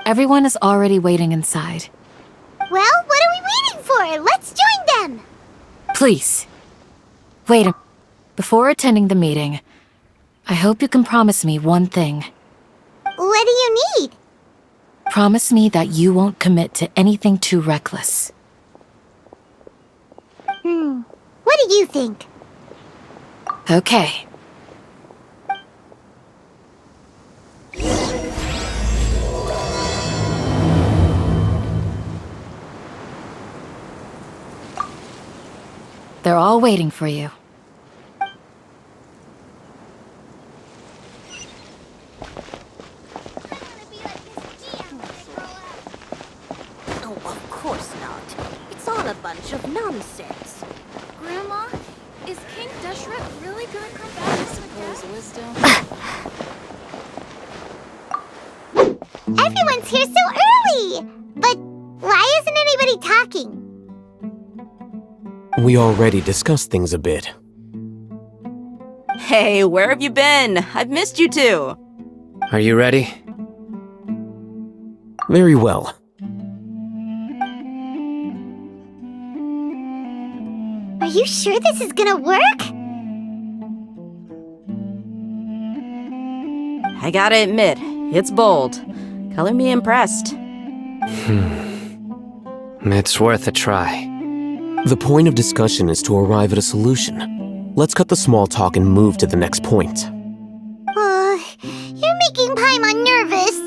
Everyone is already waiting inside. Well, what are we waiting for? Let's join them! Please. Wait a... Before attending the meeting, I hope you can promise me one thing. What do you need? Promise me that you won't commit to anything too reckless. What do you think? Okay. They're all waiting for you. Oh, of course not. It's all a bunch of nonsense. Grandma, is King Deshret really gonna come back from the dead? Wisdom. Everyone's here so early! But why isn't anybody talking? We already discussed things a bit. Hey, where have you been? I've missed you too. Are you ready? Very well. Are you sure this is gonna work? I gotta admit, it's bold. Color me impressed. It's worth a try. The point of discussion is to arrive at a solution. Let's cut the small talk and move to the next point. You're making Paimon nervous.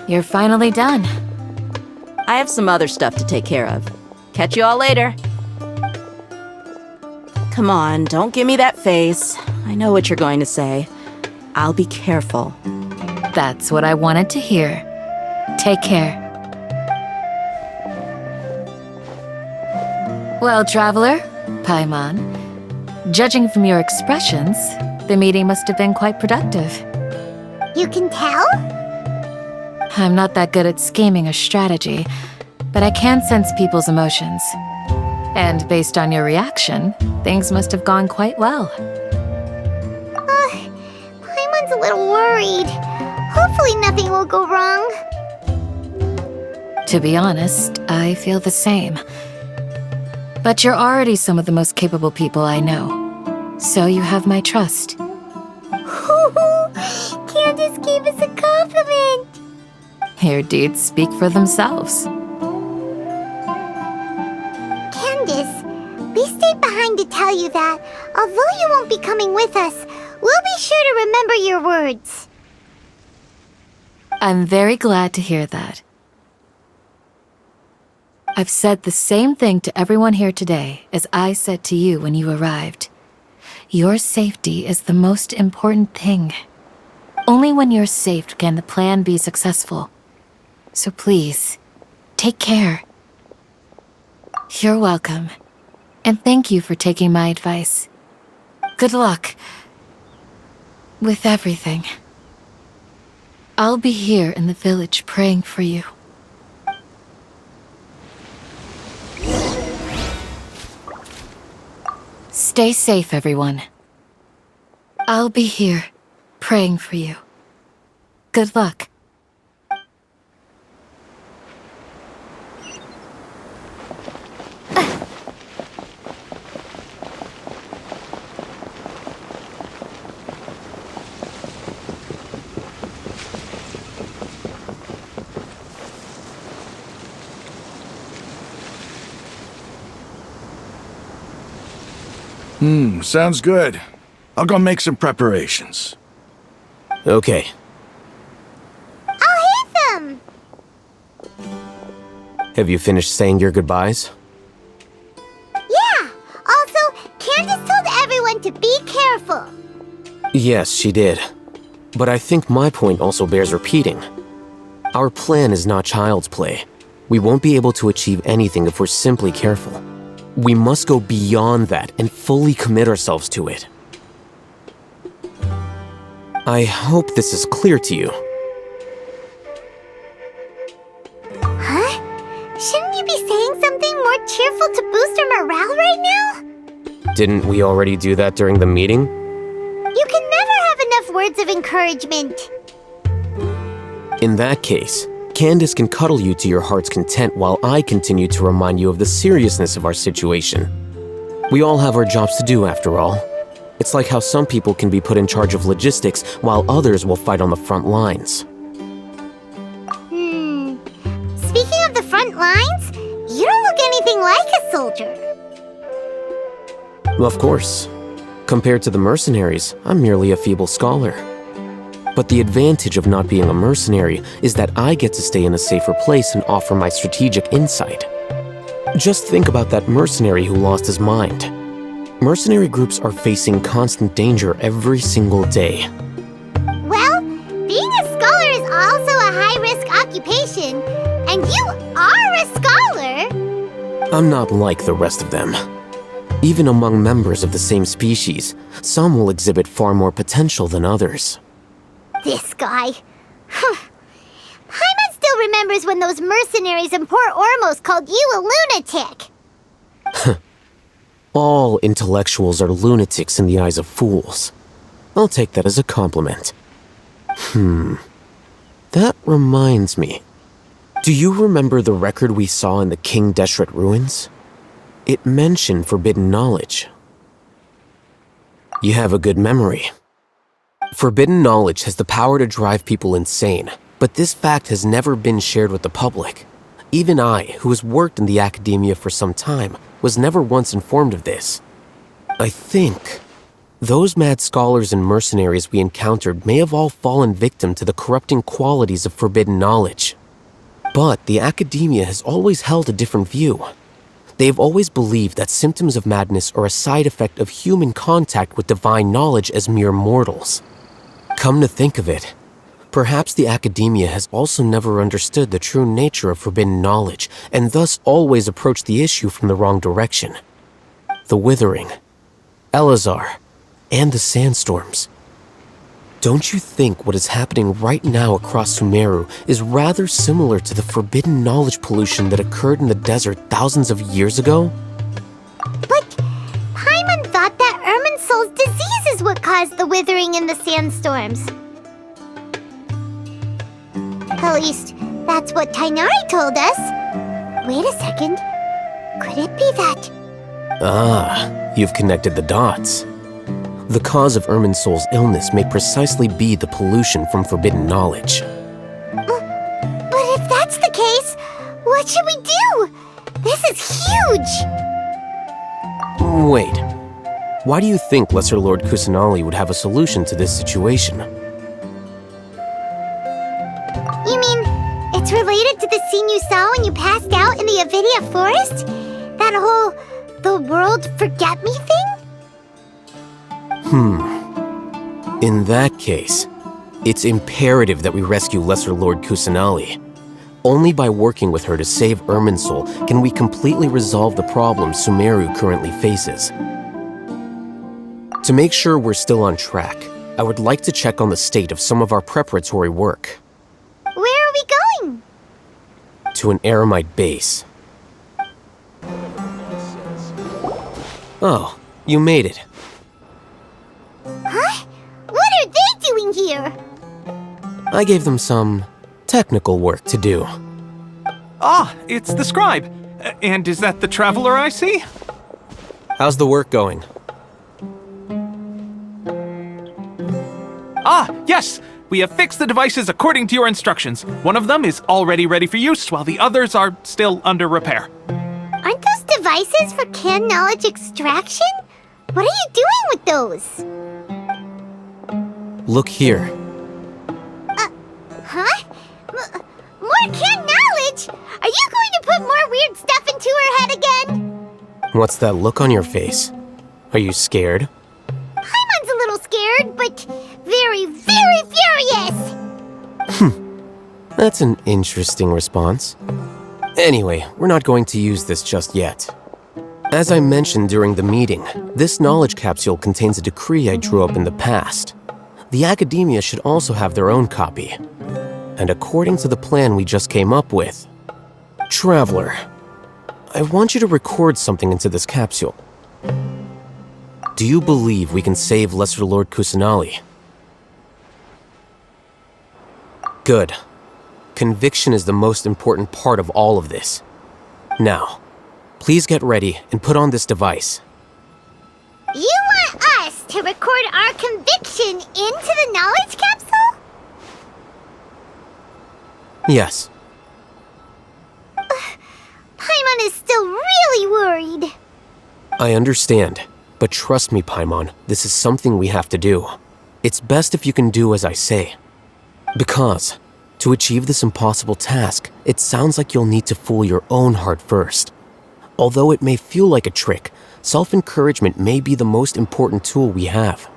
You're finally done. I have some other stuff to take care of. Catch you all later. Come on, don't give me that face. I know what you're going to say. I'll be careful. That's what I wanted to hear. Take care. Well, traveler, Paimon, judging from your expressions, the meeting must have been quite productive. You can tell? I'm not that good at scheming or strategy, but I can sense people's emotions. And based on your reaction, things must have gone quite well. Paimon's a little worried. Hopefully nothing will go wrong. To be honest, I feel the same. But you're already some of the most capable people I know, so you have my trust. Candace gave us a compliment. Your deeds speak for themselves. Candace, we stayed behind to tell you that, although you won't be coming with us, we'll be sure to remember your words. I'm very glad to hear that. I've said the same thing to everyone here today as I said to you when you arrived. Your safety is the most important thing. Only when you're safe can the plan be successful. So please, take care. You're welcome. And thank you for taking my advice. Good luck with everything. I'll be here in the village praying for you. Stay safe, everyone. I'll be here, praying for you. Good luck. Sounds good. I'll go make some preparations. Okay. I'll hit them! Have you finished saying your goodbyes? Yeah! Also, Candace told everyone to be careful. Yes, she did. But I think my point also bears repeating. Our plan is not child's play. We won't be able to achieve anything if we're simply careful. We must go beyond that and fully commit ourselves to it. I hope this is clear to you. Huh? Shouldn't you be saying something more cheerful to boost our morale right now? Didn't we already do that during the meeting? You can words of encouragement. In that case, Candace can cuddle you to your heart's content while I continue to remind you of the seriousness of our situation. We all have our jobs to do, after all. It's like how some people can be put in charge of logistics while others will fight on the front lines. Speaking of the front lines, you don't look anything like a soldier. Of course. Compared to the mercenaries, I'm merely a feeble scholar. But the advantage of not being a mercenary is that I get to stay in a safer place and offer my strategic insight. Just think about that mercenary who lost his mind. Mercenary groups are facing constant danger every single day. Well, being a scholar is also a high-risk occupation, and you are a scholar! I'm not like the rest of them. Even among members of the same species, some will exhibit far more potential than others. This guy. Paimon still remembers when those mercenaries in Port Ormos called you a lunatic. All intellectuals are lunatics in the eyes of fools. I'll take that as a compliment. That reminds me. Do you remember the record we saw in the King Deshret ruins? It mentioned forbidden knowledge. You have a good memory. Forbidden knowledge has the power to drive people insane, but this fact has never been shared with the public. Even I, who has worked in the academia for some time, was never once informed of this. I think those mad scholars and mercenaries we encountered may have all fallen victim to the corrupting qualities of forbidden knowledge. But the academia has always held a different view. They have always believed that symptoms of madness are a side effect of human contact with divine knowledge as mere mortals. Come to think of it, perhaps the academia has also never understood the true nature of forbidden knowledge and thus always approached the issue from the wrong direction. The Withering, Elazar, and the sandstorms. Don't you think what is happening right now across Sumeru is rather similar to the forbidden knowledge pollution that occurred in the desert thousands of years ago? But Paimon thought that Irminsul's disease is what caused the withering and the sandstorms. At least, that's what Tighnari told us. Wait a second. Could it be that? Ah, you've connected the dots. The cause of Irminsul's illness may precisely be the pollution from forbidden knowledge. But if that's the case, what should we do? This is huge! Wait. Why do you think Lesser Lord Kusanali would have a solution to this situation? You mean, it's related to the scene you saw when you passed out in the Eventnya forest? That whole, the world forget me thing? In that case, it's imperative that we rescue Lesser Lord Kusanali. Only by working with her to save Irminsul can we completely resolve the problems Sumeru currently faces. To make sure we're still on track, I would like to check on the state of some of our preparatory work. Where are we going? To an Eremite base. Oh, you made it. Huh? What are they doing here? I gave them some technical work to do. Ah, it's the scribe. And is that the traveler I see? How's the work going? Ah, yes! We have fixed the devices according to your instructions. One of them is already ready for use, while the others are still under repair. Aren't those devices for canned knowledge extraction? What are you doing with those? Look here. Huh? More canned knowledge? Are you going to put more weird stuff into her head again? What's that look on your face? Are you scared? Paimon's a little scared, but very, very furious! That's an interesting response. Anyway, we're not going to use this just yet. As I mentioned during the meeting, this knowledge capsule contains a decree I drew up in the past. The academia should also have their own copy. And according to the plan we just came up with, Traveler, I want you to record something into this capsule. Do you believe we can save Lesser Lord Kusanali? Good. Conviction is the most important part of all of this. Now, please get ready and put on this device. You want us to record our conviction into the knowledge capsule? Yes. Paimon is still really worried. I understand, but trust me, Paimon, this is something we have to do. It's best if you can do as I say. Because, to achieve this impossible task, it sounds like you'll need to fool your own heart first. Although it may feel like a trick, self-encouragement may be the most important tool we have.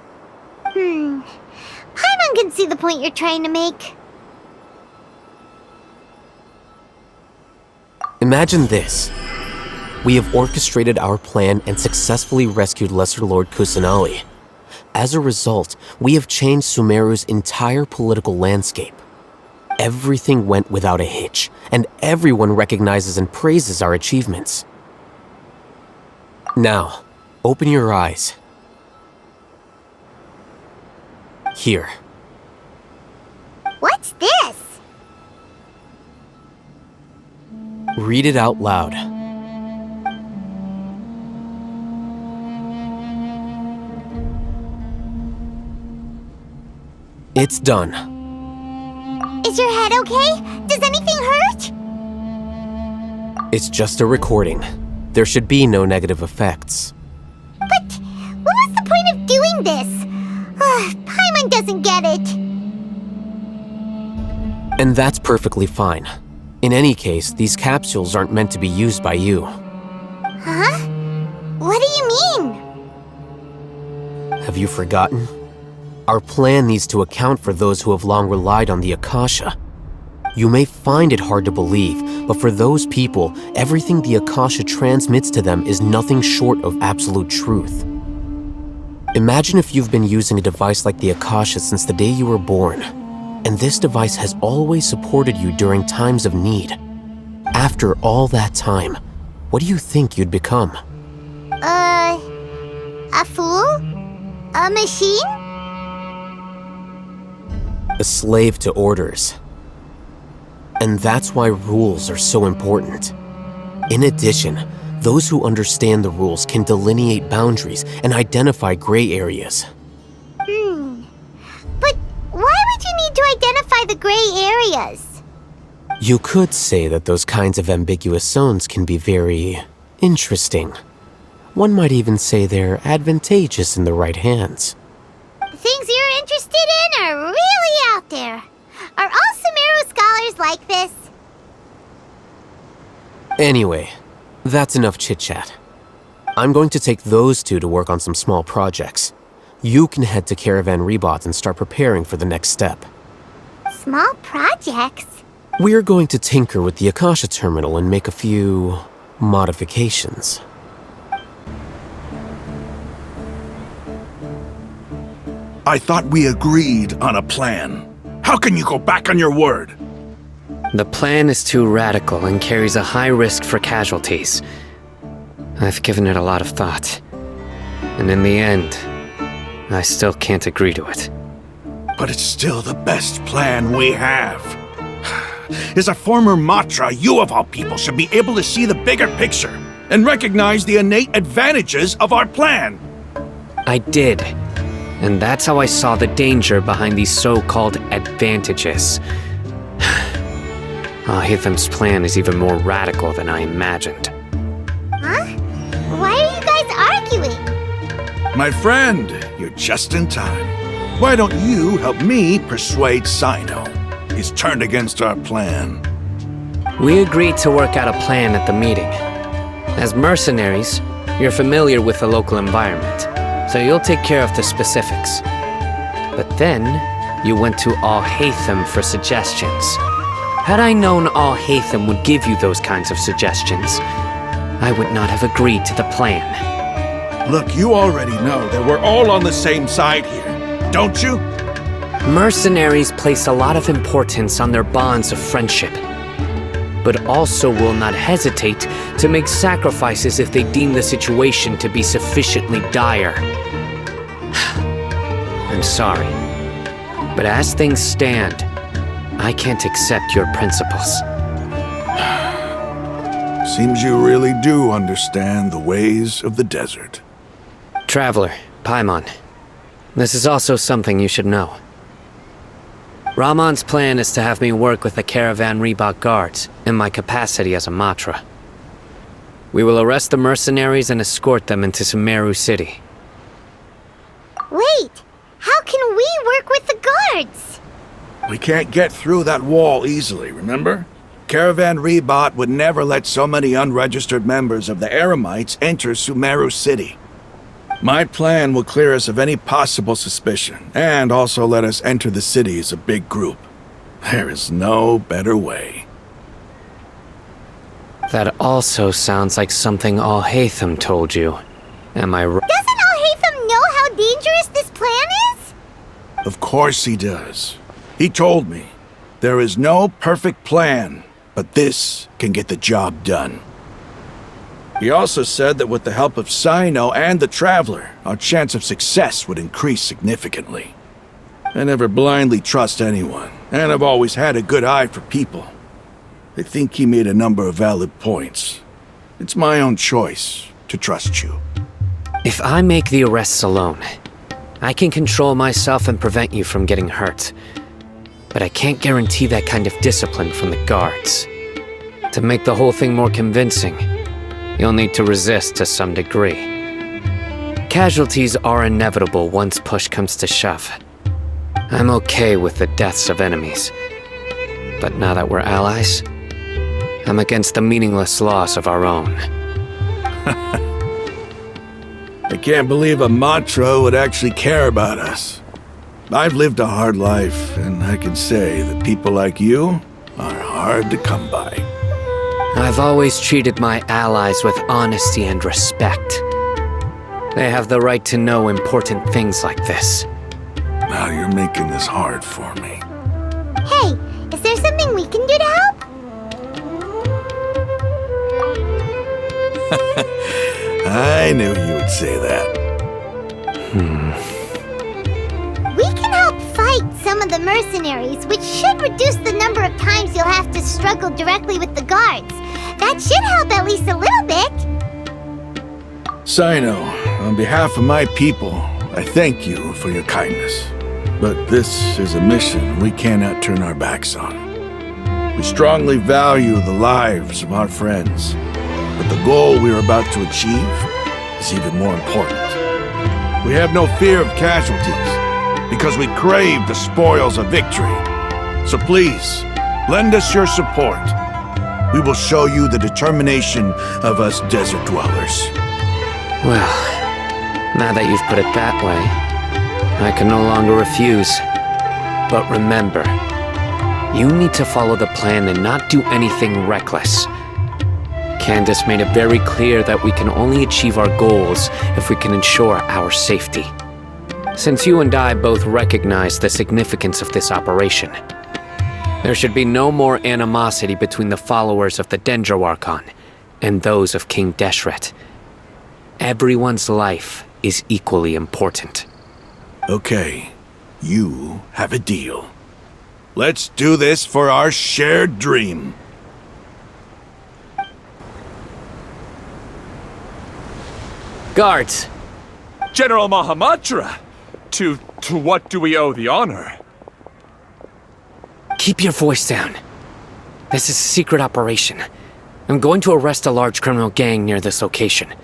Paimon can see the point you're trying to make. Imagine this. We have orchestrated our plan and successfully rescued Lesser Lord Kusanali. As a result, we have changed Sumeru's entire political landscape. Everything went without a hitch, and everyone recognizes and praises our achievements. Now, open your eyes. Here. What's this? Read it out loud. It's done. Is your head okay? Does anything hurt? It's just a recording. There should be no negative effects. But what was the point of doing this? Paimon doesn't get it. And that's perfectly fine. In any case, these capsules aren't meant to be used by you. Huh? What do you mean? Have you forgotten? Our plan needs to account for those who have long relied on the Akasha. You may find it hard to believe, but for those people, everything the Akasha transmits to them is nothing short of absolute truth. Imagine if you've been using a device like the Akasha since the day you were born, and this device has always supported you during times of need. After all that time, what do you think you'd become? A fool? A machine? A slave to orders. And that's why rules are so important. In addition, those who understand the rules can delineate boundaries and identify gray areas. But why would you need to identify the gray areas? You could say that those kinds of ambiguous zones can be very interesting. One might even say they're advantageous in the right hands. The things you're interested in are really out there. Are all Sumeru scholars like this? Anyway, that's enough chit-chat. I'm going to take those two to work on some small projects. You can head to Caravan Rebot and start preparing for the next step. Small projects? We're going to tinker with the Akasha terminal and make a few modifications. I thought we agreed on a plan. How can you go back on your word? The plan is too radical and carries a high risk for casualties. I've given it a lot of thought. And in the end, I still can't agree to it. But it's still the best plan we have. As a former Matra, you of all people should be able to see the bigger picture and recognize the innate advantages of our plan. I did. And that's how I saw the danger behind these so-called advantages. Ahithem's plan is even more radical than I imagined. Huh? Why are you guys arguing? My friend, you're just in time. Why don't you help me persuade Sino? He's turned against our plan. We agreed to work out a plan at the meeting. As mercenaries, you're familiar with the local environment, so you'll take care of the specifics. But then, you went to Alhaitham for suggestions. Had I known Alhaitham would give you those kinds of suggestions, I would not have agreed to the plan. Look, you already know that we're all on the same side here, don't you? Mercenaries place a lot of importance on their bonds of friendship, but also will not hesitate to make sacrifices if they deem the situation to be sufficiently dire. I'm sorry, but as things stand, I can't accept your principles. Seems you really do understand the ways of the desert. Traveler, Paimon, this is also something you should know. Ramon's plan is to have me work with the Caravan Reebok guards in my capacity as a Matra. We will arrest the mercenaries and escort them into Sumeru City. Wait, how can we work with the guards? We can't get through that wall easily, remember? Caravan Reebok would never let so many unregistered members of the Eremites enter Sumeru City. My plan will clear us of any possible suspicion, and also let us enter the city as a big group. There is no better way. That also sounds like something Al-Haytham told you. Am I right? Doesn't Al-Haytham know how dangerous this plan is? Of course he does. He told me, there is no perfect plan, but this can get the job done. He also said that with the help of Sino and the Traveler, our chance of success would increase significantly. I never blindly trust anyone, and I've always had a good eye for people. I think he made a number of valid points. It's my own choice to trust you. If I make the arrests alone, I can control myself and prevent you from getting hurt. But I can't guarantee that kind of discipline from the guards. To make the whole thing more convincing, you'll need to resist to some degree. Casualties are inevitable once push comes to shove. I'm okay with the deaths of enemies. But now that we're allies, I'm against the meaningless loss of our own. I can't believe a Matra would actually care about us. I've lived a hard life, and I can say that people like you are hard to come by. I've always treated my allies with honesty and respect. They have the right to know important things like this. Now you're making this hard for me. Hey, is there something we can do to help? I knew you would say that. We can help fight some of the mercenaries, which should reduce the number of times you'll have to struggle directly with the guards. That should help at least a little bit. Sino, on behalf of my people, I thank you for your kindness. But this is a mission we cannot turn our backs on. We strongly value the lives of our friends, but the goal we are about to achieve is even more important. We have no fear of casualties, because we crave the spoils of victory. So please, lend us your support. We will show you the determination of us desert dwellers. Well, now that you've put it that way, I can no longer refuse. But remember, you need to follow the plan and not do anything reckless. Candace made it very clear that we can only achieve our goals if we can ensure our safety. Since you and I both recognize the significance of this operation, there should be no more animosity between the followers of the Dendro Archon and those of King Deshret. Everyone's life is equally important. Okay, you have a deal. Let's do this for our shared dream. Guards! General Mahamatra! To what do we owe the honor? Keep your voice down. This is a secret operation. I'm going to arrest a large criminal gang near this location.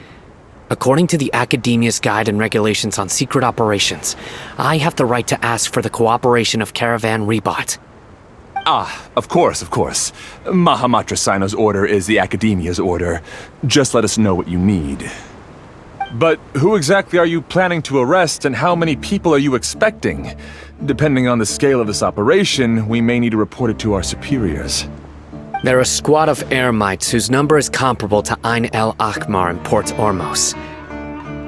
According to the Academia's Guide and Regulations on Secret Operations, I have the right to ask for the cooperation of Caravan Reebok. Ah, of course. Mahamatra Sino's order is the Academia's order. Just let us know what you need. But who exactly are you planning to arrest, and how many people are you expecting? Depending on the scale of this operation, we may need to report it to our superiors. They're a squad of Eremites whose number is comparable to Ain el Akhmar in Port Ormos.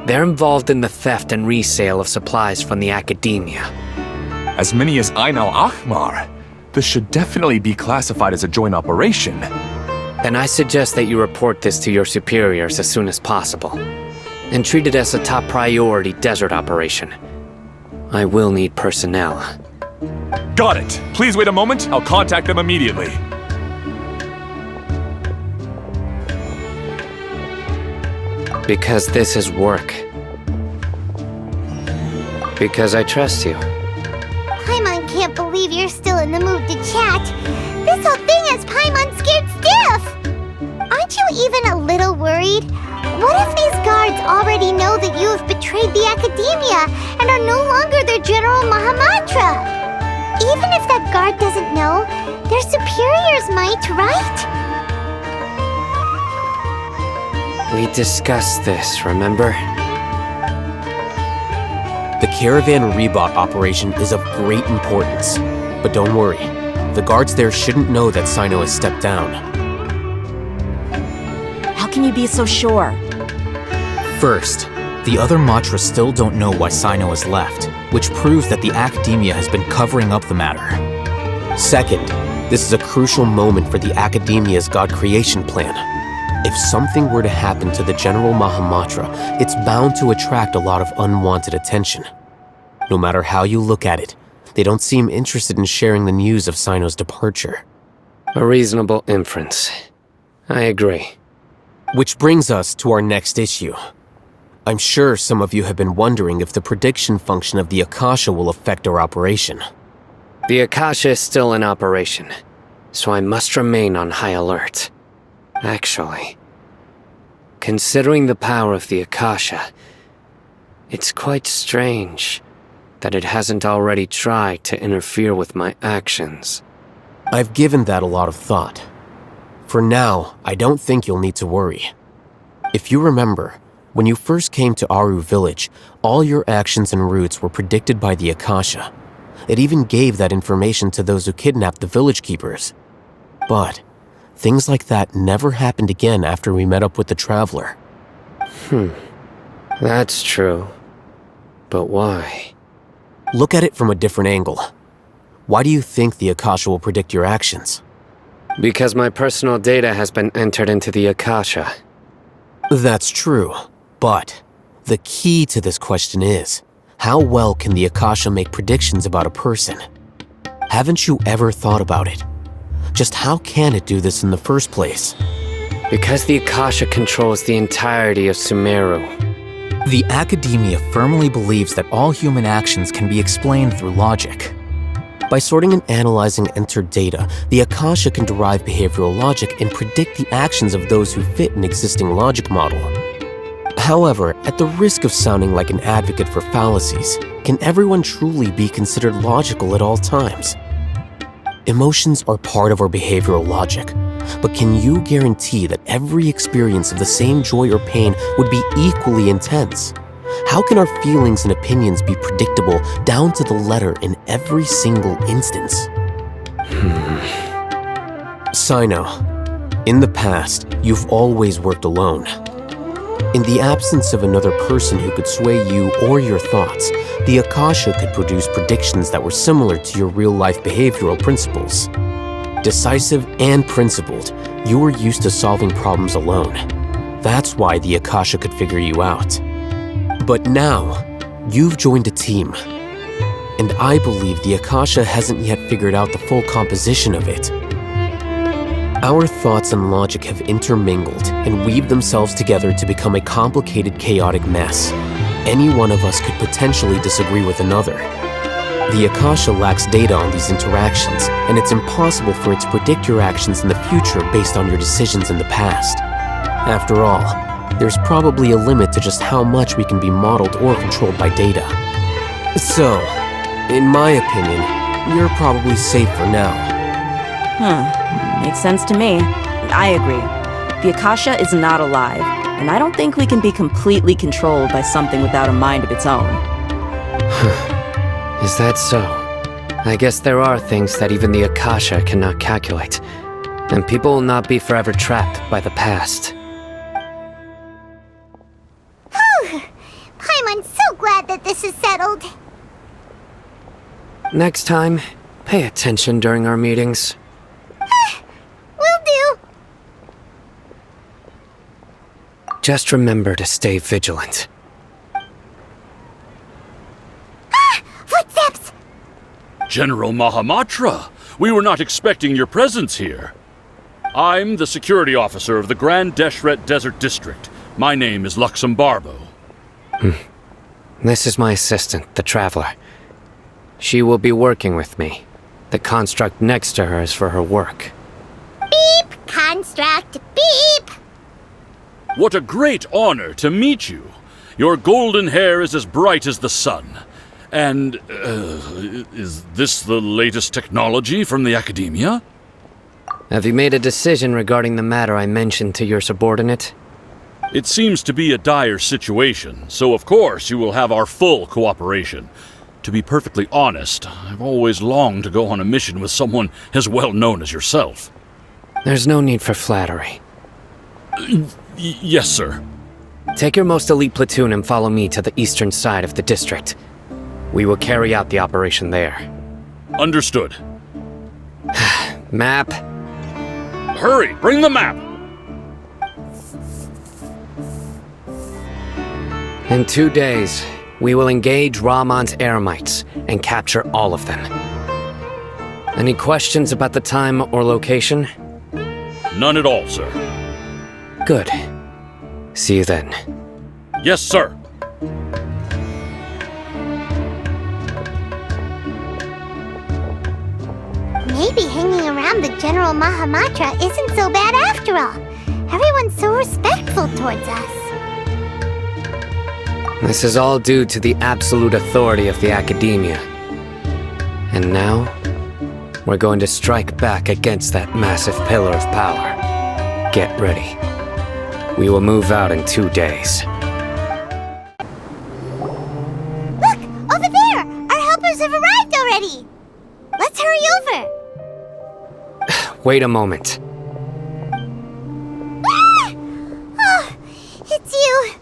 They're involved in the theft and resale of supplies from the Academia. As many as Ain el Akhmar? This should definitely be classified as a joint operation. Then I suggest that you report this to your superiors as soon as possible, and treat it as a top priority desert operation. I will need personnel. Got it. Please wait a moment. I'll contact them immediately. Because this is work. Because I trust you. Paimon can't believe you're still in the mood to chat. This whole thing has Paimon scared stiff! Aren't you even a little worried? What if these guards already know that you have betrayed the Academia and are no longer their General Mahamatra? Even if that guard doesn't know, their superiors might, right? We discussed this, remember? The Caravan Rebot operation is of great importance. But don't worry, the guards there shouldn't know that Sino has stepped down. How can you be so sure? First, the other Matras still don't know why Sino has left, which proves that the Academia has been covering up the matter. Second, this is a crucial moment for the Academia's God creation plan. If something were to happen to the General Mahamatra, it's bound to attract a lot of unwanted attention. No matter how you look at it, they don't seem interested in sharing the news of Sino's departure. A reasonable inference. I agree. Which brings us to our next issue. I'm sure some of you have been wondering if the prediction function of the Akasha will affect our operation. The Akasha is still in operation, so I must remain on high alert. Actually, considering the power of the Akasha, it's quite strange that it hasn't already tried to interfere with my actions. I've given that a lot of thought. For now, I don't think you'll need to worry. If you remember, when you first came to Aru Village, all your actions and routes were predicted by the Akasha. It even gave that information to those who kidnapped the village keepers. But things like that never happened again after we met up with the Traveler. That's true. But why? Look at it from a different angle. Why do you think the Akasha will predict your actions? Because my personal data has been entered into the Akasha. That's true, but the key to this question is, how well can the Akasha make predictions about a person? Haven't you ever thought about it? Just how can it do this in the first place? Because the Akasha controls the entirety of Sumeru. The Academia firmly believes that all human actions can be explained through logic. By sorting and analyzing entered data, the Akasha can derive behavioral logic and predict the actions of those who fit an existing logic model. However, at the risk of sounding like an advocate for fallacies, can everyone truly be considered logical at all times? Emotions are part of our behavioral logic, but can you guarantee that every experience of the same joy or pain would be equally intense? How can our feelings and opinions be predictable down to the letter in every single instance? Sino, in the past, you've always worked alone. In the absence of another person who could sway you or your thoughts, the Akasha could produce predictions that were similar to your real-life behavioral principles. Decisive and principled, you were used to solving problems alone. That's why the Akasha could figure you out. But now, you've joined a team. And I believe the Akasha hasn't yet figured out the full composition of it. Our thoughts and logic have intermingled and weaved themselves together to become a complicated, chaotic mess. Any one of us could potentially disagree with another. The Akasha lacks data on these interactions, and it's impossible for it to predict your actions in the future based on your decisions in the past. After all, there's probably a limit to just how much we can be modeled or controlled by data. So, in my opinion, you're probably safe for now. Makes sense to me. I agree. The Akasha is not alive, and I don't think we can be completely controlled by something without a mind of its own. Is that so? I guess there are things that even the Akasha cannot calculate, and people will not be forever trapped by the past. Paimon's so glad that this is settled. Next time, pay attention during our meetings. Will do. Just remember to stay vigilant. Footsteps! General Mahamatra, we were not expecting your presence here. I'm the security officer of the Grand Deshret Desert District. My name is Luxembarbo. This is my assistant, the Traveler. She will be working with me. The construct next to her is for her work. Beep! Construct, beep! What a great honor to meet you. Your golden hair is as bright as the sun. And, is this the latest technology from the Academia? Have you made a decision regarding the matter I mentioned to your subordinate? It seems to be a dire situation, so of course you will have our full cooperation. To be perfectly honest, I've always longed to go on a mission with someone as well known as yourself. There's no need for flattery. Yes, sir. Take your most elite platoon and follow me to the eastern side of the district. We will carry out the operation there. Understood. Map. Hurry, bring the map! In 2 days, we will engage Rahman's Eremites and capture all of them. Any questions about the time or location? None at all, sir. Good. See you then. Yes, sir. Maybe hanging around the General Mahamatra isn't so bad after all. Everyone's so respectful towards us. This is all due to the absolute authority of the Academia. And now, we're going to strike back against that massive pillar of power. Get ready. We will move out in 2 days. Look! Over there! Our helpers have arrived already! Let's hurry over! Wait a moment. Ah! Oh, it's you!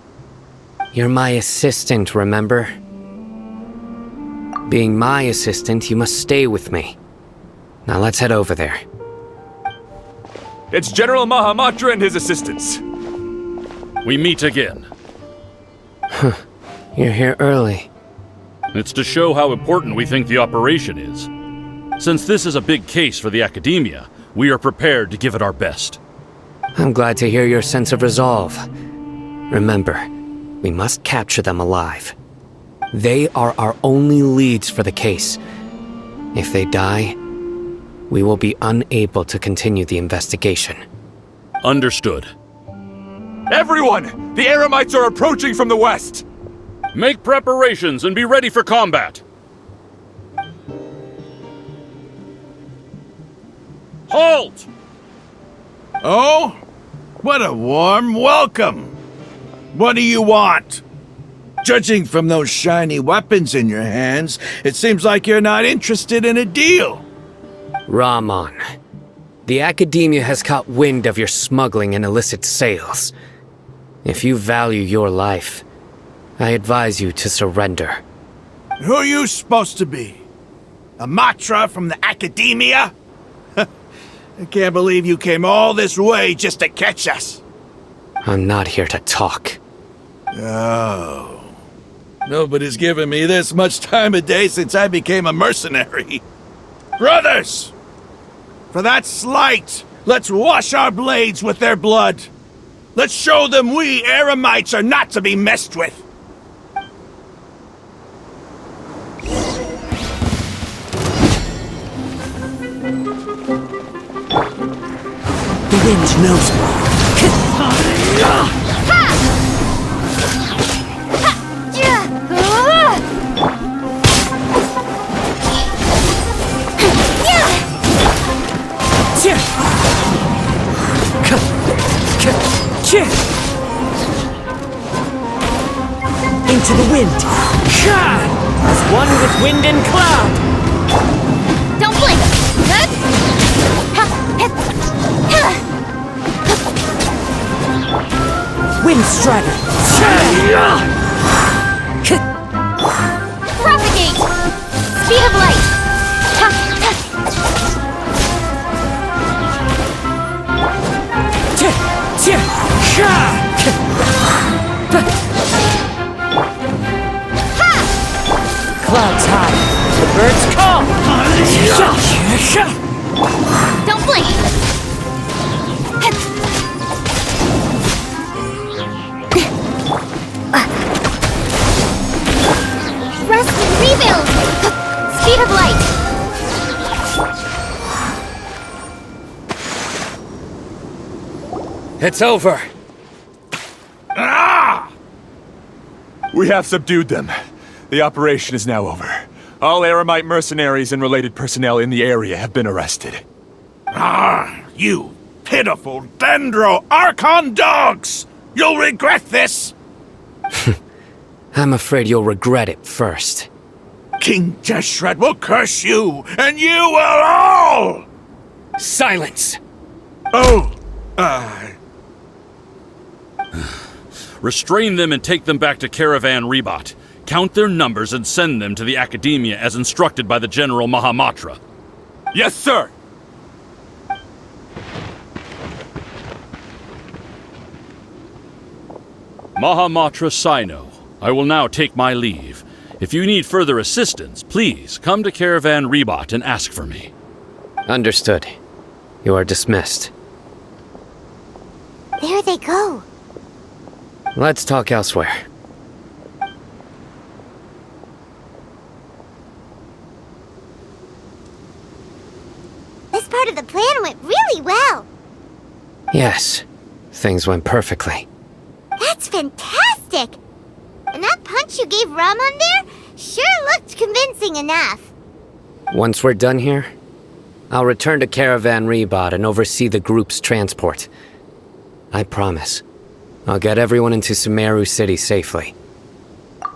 You're my assistant, remember? Being my assistant, you must stay with me. Now let's head over there. It's General Mahamatra and his assistants. We meet again. You're here early. It's to show how important we think the operation is. Since this is a big case for the Academia, we are prepared to give it our best. I'm glad to hear your sense of resolve. Remember, we must capture them alive. They are our only leads for the case. If they die, we will be unable to continue the investigation. Understood. Everyone! The Eremites are approaching from the west! Make preparations and be ready for combat! Halt! Oh? What a warm welcome! What do you want? Judging from those shiny weapons in your hands, it seems like you're not interested in a deal. Rahman, the Academia has caught wind of your smuggling and illicit sales. If you value your life, I advise you to surrender. Who are you supposed to be? A Matra from the Academia? I can't believe you came all this way just to catch us. I'm not here to talk. Oh. Nobody's given me this much time of day since I became a mercenary. Brothers! For that slight, let's wash our blades with their blood. Let's show them we Eremites are not to be messed with. The wind knows me. Into the wind. As one with wind and cloud. Don't blink! Wind strider. Propagate! Speed of light! Clouds high. The birds call. Don't blink! Rest and rebuild! Speed of light! It's over. We have subdued them. The operation is now over. All Aramite mercenaries and related personnel in the area have been arrested. You pitiful Dendro Archon dogs! You'll regret this! I'm afraid you'll regret it first. King Deshret will curse you, and you will all! Silence! Oh, Restrain them and take them back to Caravan Rebot. Count their numbers and send them to the Academia as instructed by the General Mahamatra. Yes, sir! Mahamatra Sino, I will now take my leave. If you need further assistance, please come to Caravan Rebot and ask for me. Understood. You are dismissed. There they go. Let's talk elsewhere. This part of the plan went really well. Yes, things went perfectly. That's fantastic! And that punch you gave Ramon there sure looked convincing enough. Once we're done here, I'll return to Caravan Rebot and oversee the group's transport. I promise. I'll get everyone into Sumeru City safely.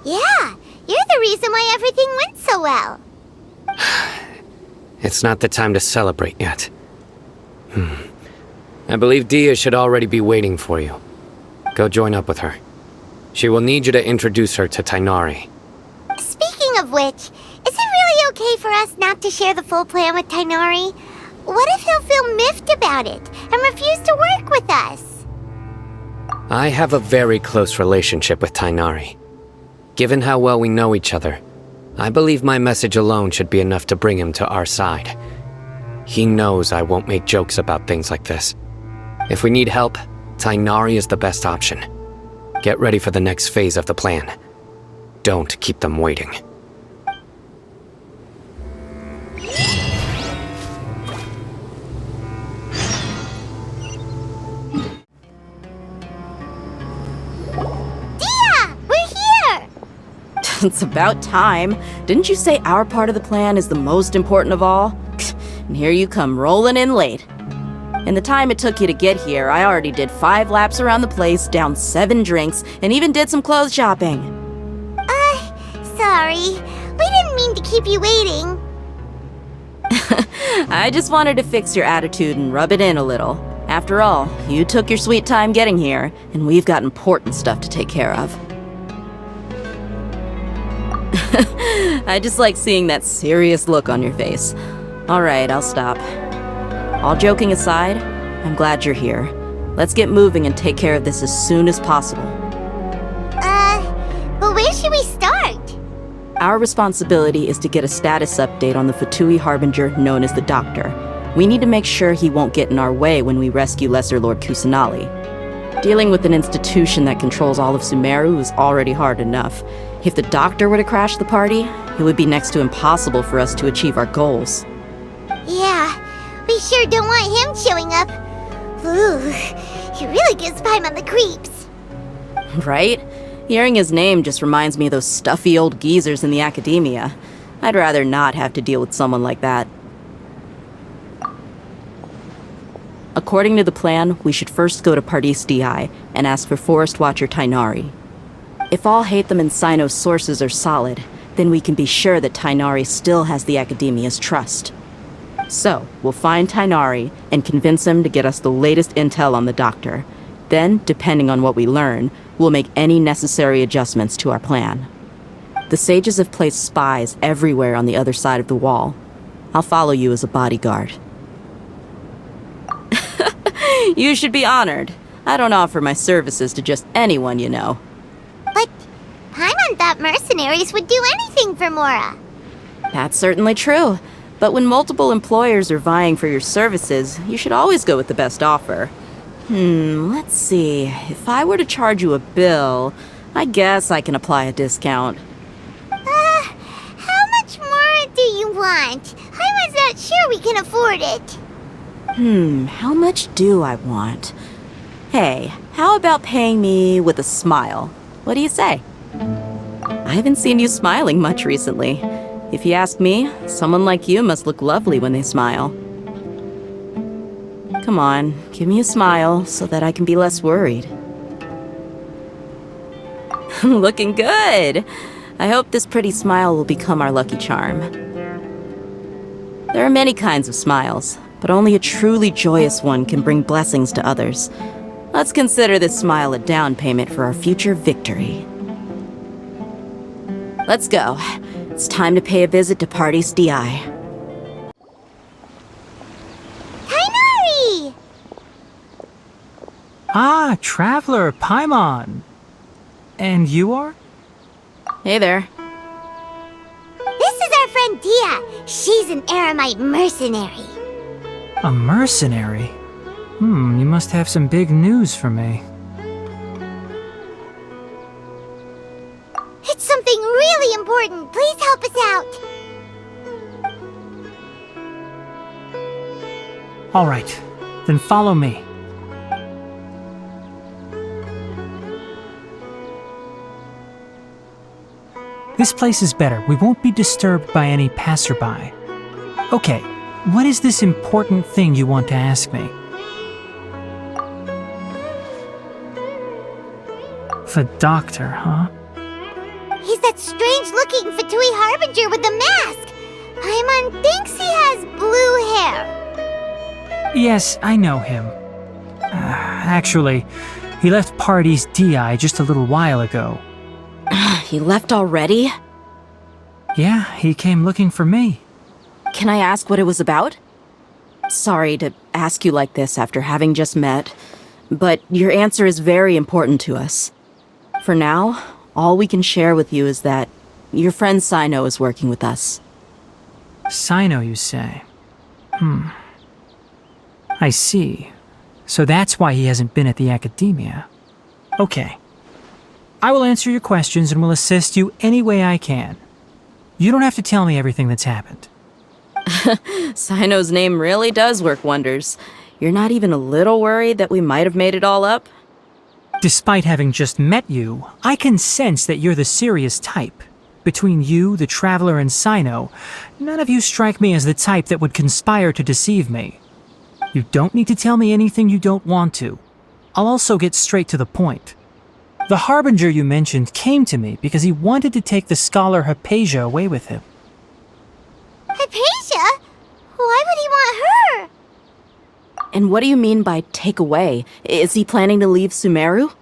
Yeah, you're the reason why everything went so well. It's not the time to celebrate yet. I believe Dehya should already be waiting for you. Go join up with her. She will need you to introduce her to Tighnari. Speaking of which, is it really okay for us not to share the full plan with Tighnari? What if he'll feel miffed about it and refuse to work with us? I have a very close relationship with Tighnari. Given how well we know each other, I believe my message alone should be enough to bring him to our side. He knows I won't make jokes about things like this. If we need help, Tighnari is the best option. Get ready for the next phase of the plan. Don't keep them waiting. It's about time. Didn't you say our part of the plan is the most important of all? And here you come rolling in late. In the time it took you to get here, I already did 5 laps around the place, downed 7 drinks, and even did some clothes shopping. Sorry. We didn't mean to keep you waiting. I just wanted to fix your attitude and rub it in a little. After all, you took your sweet time getting here, and we've got important stuff to take care of. I just like seeing that serious look on your face. Alright, I'll stop. All joking aside, I'm glad you're here. Let's get moving and take care of this as soon as possible. But where should we start? Our responsibility is to get a status update on the Fatui Harbinger known as the Doctor. We need to make sure he won't get in our way when we rescue Lesser Lord Kusanali. Dealing with an institution that controls all of Sumeru is already hard enough. If the Doctor were to crash the party, it would be next to impossible for us to achieve our goals. Yeah, we sure don't want him showing up. Ooh, he really gives Paimon the creeps. Right? Hearing his name just reminds me of those stuffy old geezers in the Academia. I'd rather not have to deal with someone like that. According to the plan, we should first go to Pardis Di and ask for Forest Watcher Tighnari. If all Hatham and Sino's sources are solid, then we can be sure that Tighnari still has the Academia's trust. So, we'll find Tighnari and convince him to get us the latest intel on the Doctor. Then, depending on what we learn, we'll make any necessary adjustments to our plan. The sages have placed spies everywhere on the other side of the wall. I'll follow you as a bodyguard. You should be honored. I don't offer my services to just anyone you know. But Paimon thought mercenaries would do anything for Mora. That's certainly true. But when multiple employers are vying for your services, you should always go with the best offer. Let's see. If I were to charge you a bill, I guess I can apply a discount. How much more do you want? I was not sure we can afford it. How much do I want? Hey, how about paying me with a smile? What do you say? I haven't seen you smiling much recently. If you ask me, someone like you must look lovely when they smile. Come on, give me a smile so that I can be less worried. Looking good! I hope this pretty smile will become our lucky charm. There are many kinds of smiles, but only a truly joyous one can bring blessings to others. Let's consider this smile a down payment for our future victory. Let's go. It's time to pay a visit to Party's DI. Tighnari! Ah, Traveler, Paimon. And you are? Hey there. This is our friend Dehya. She's an Aramite mercenary. A mercenary? You must have some big news for me. It's something really important. Please help us out. All right, then follow me. This place is better. We won't be disturbed by any passerby. Okay, what is this important thing you want to ask me? The doctor, huh? He's that strange-looking Fatui Harbinger with the mask. Paimon thinks he has blue hair. Yes, I know him. Actually, he left Party's DI just a little while ago. He left already? Yeah, he came looking for me. Can I ask what it was about? Sorry to ask you like this after having just met, but your answer is very important to us. For now, all we can share with you is that your friend Sino is working with us. Sino, you say? I see. So that's why he hasn't been at the academia. Okay. I will answer your questions and will assist you any way I can. You don't have to tell me everything that's happened. Sino's name really does work wonders. You're not even a little worried that we might have made it all up? Despite having just met you, I can sense that you're the serious type. Between you, the Traveler, and Sino, none of you strike me as the type that would conspire to deceive me. You don't need to tell me anything you don't want to. I'll also get straight to the point. The Harbinger you mentioned came to me because he wanted to take the scholar Hypatia away with him. Hypatia? Why would he want her? And what do you mean by take away? Is he planning to leave Sumeru?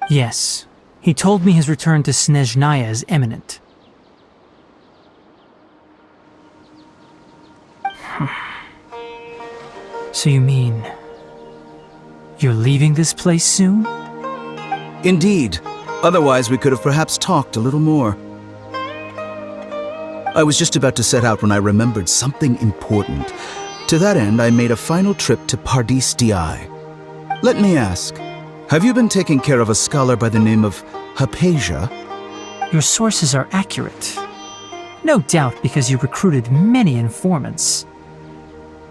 Yes. He told me his return to Snezhnaya is imminent. So you mean... you're leaving this place soon? Indeed. Otherwise, we could have perhaps talked a little more. I was just about to set out when I remembered something important. To that end, I made a final trip to Pardis Di. Let me ask, have you been taking care of a scholar by the name of Hypatia? Your sources are accurate. No doubt because you recruited many informants.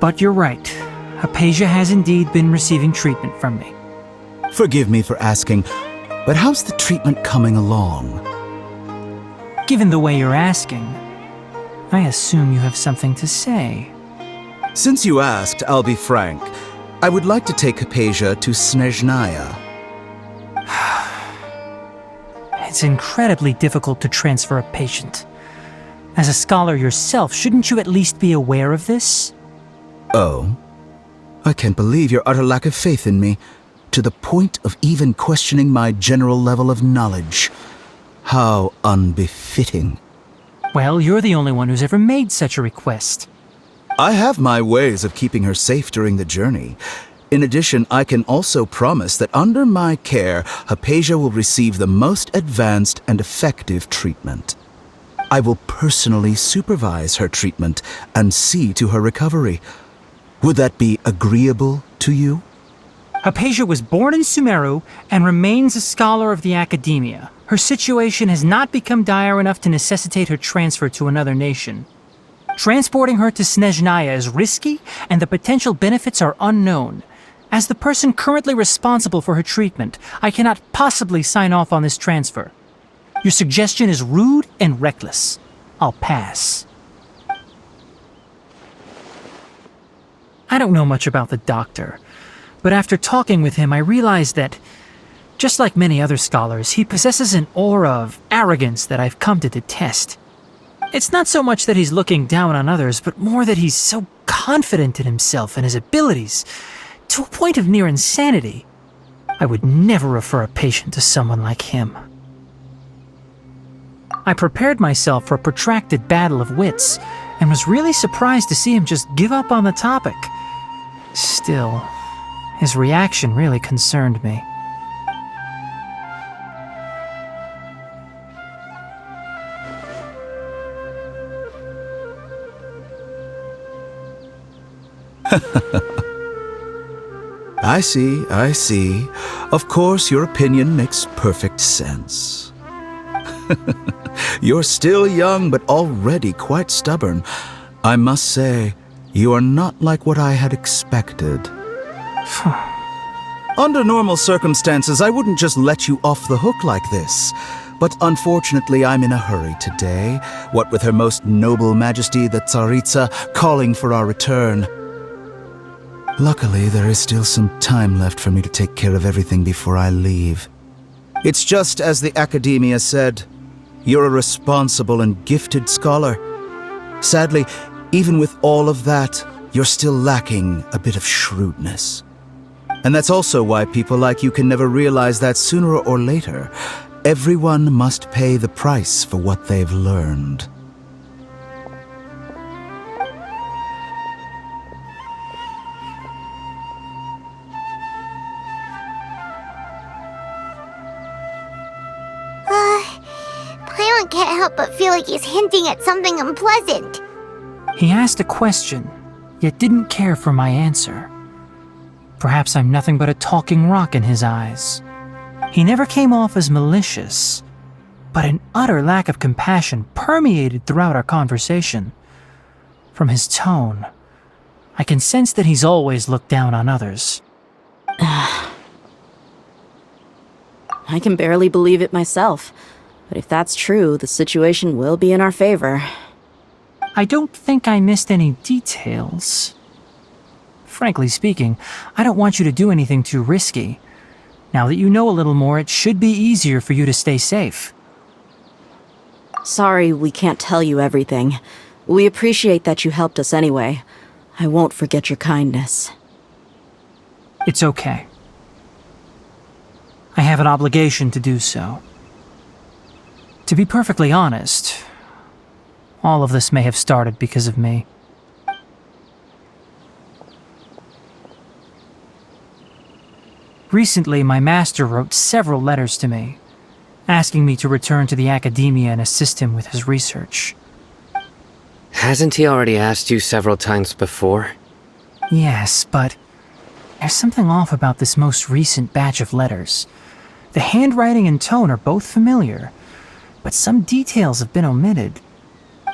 But you're right. Hypatia has indeed been receiving treatment from me. Forgive me for asking, but how's the treatment coming along? Given the way you're asking, I assume you have something to say. Since you asked, I'll be frank. I would like to take Hypatia to Snezhnaya. It's incredibly difficult to transfer a patient. As a scholar yourself, shouldn't you at least be aware of this? Oh? I can't believe your utter lack of faith in me, to the point of even questioning my general level of knowledge. How unbefitting. Well, you're the only one who's ever made such a request. I have my ways of keeping her safe during the journey. In addition, I can also promise that under my care, Hypatia will receive the most advanced and effective treatment. I will personally supervise her treatment and see to her recovery. Would that be agreeable to you? Hypatia was born in Sumeru and remains a scholar of the academia. Her situation has not become dire enough to necessitate her transfer to another nation. Transporting her to Snezhnaya is risky, and the potential benefits are unknown. As the person currently responsible for her treatment, I cannot possibly sign off on this transfer. Your suggestion is rude and reckless. I'll pass. I don't know much about the doctor, but after talking with him, I realized that, just like many other scholars, he possesses an aura of arrogance that I've come to detest. It's not so much that he's looking down on others, but more that he's so confident in himself and his abilities, to a point of near insanity. I would never refer a patient to someone like him. I prepared myself for a protracted battle of wits, and was really surprised to see him just give up on the topic. Still, his reaction really concerned me. I see. Of course, your opinion makes perfect sense. You're still young, but already quite stubborn. I must say, you are not like what I had expected. Under normal circumstances, I wouldn't just let you off the hook like this. But unfortunately, I'm in a hurry today, what with Her Most Noble Majesty the Tsaritsa calling for our return. Luckily, there is still some time left for me to take care of everything before I leave. It's just as the Academia said, you're a responsible and gifted scholar. Sadly, even with all of that, you're still lacking a bit of shrewdness. And that's also why people like you can never realize that sooner or later, everyone must pay the price for what they've learned. Paimon can't help but feel like he's hinting at something unpleasant. He asked a question, yet didn't care for my answer. Perhaps I'm nothing but a talking rock in his eyes. He never came off as malicious, but an utter lack of compassion permeated throughout our conversation. From his tone, I can sense that he's always looked down on others. I can barely believe it myself, but if that's true, the situation will be in our favor. I don't think I missed any details. Frankly speaking, I don't want you to do anything too risky. Now that you know a little more, it should be easier for you to stay safe. Sorry we can't tell you everything. We appreciate that you helped us anyway. I won't forget your kindness. It's okay. I have an obligation to do so. To be perfectly honest, all of this may have started because of me. Recently, my master wrote several letters to me, asking me to return to the academia and assist him with his research. Hasn't he already asked you several times before? Yes, but there's something off about this most recent batch of letters. The handwriting and tone are both familiar, but some details have been omitted.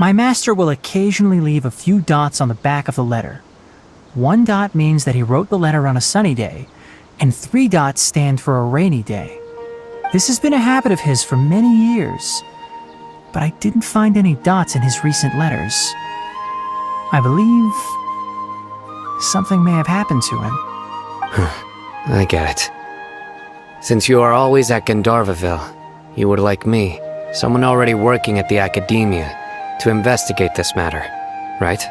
My master will occasionally leave a few dots on the back of the letter. 1 dot means that he wrote the letter on a sunny day, and 3 dots stand for a rainy day. This has been a habit of his for many years, but I didn't find any dots in his recent letters. I believe something may have happened to him. I get it. Since you are always at Gandharvaville, you would like me, someone already working at the academia, to investigate this matter, right?